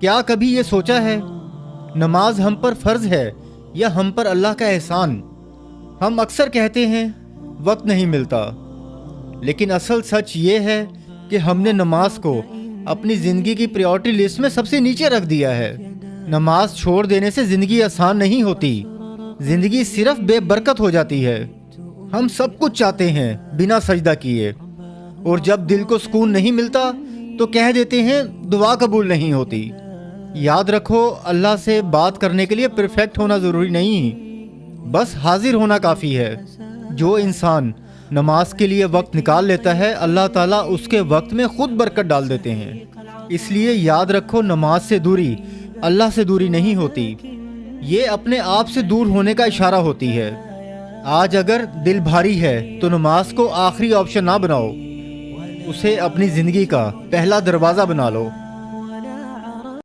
کیا کبھی یہ سوچا ہے نماز ہم پر فرض ہے یا ہم پر اللہ کا احسان؟ ہم اکثر کہتے ہیں وقت نہیں ملتا، لیکن اصل سچ یہ ہے کہ ہم نے نماز کو اپنی زندگی کی پریورٹی لسٹ میں سب سے نیچے رکھ دیا ہے۔ نماز چھوڑ دینے سے زندگی آسان نہیں ہوتی، زندگی صرف بے برکت ہو جاتی ہے۔ ہم سب کچھ چاہتے ہیں بنا سجدہ کیے، اور جب دل کو سکون نہیں ملتا تو کہہ دیتے ہیں دعا قبول نہیں ہوتی۔ یاد رکھو، اللہ سے بات کرنے کے لیے پرفیکٹ ہونا ضروری نہیں، بس حاضر ہونا کافی ہے۔ جو انسان نماز کے لیے وقت نکال لیتا ہے، اللہ تعالیٰ اس کے وقت میں خود برکت ڈال دیتے ہیں۔ اس لیے یاد رکھو، نماز سے دوری اللہ سے دوری نہیں ہوتی، یہ اپنے آپ سے دور ہونے کا اشارہ ہوتی ہے۔ آج اگر دل بھاری ہے تو نماز کو آخری آپشن نہ بناؤ، اسے اپنی زندگی کا پہلا دروازہ بنا لو۔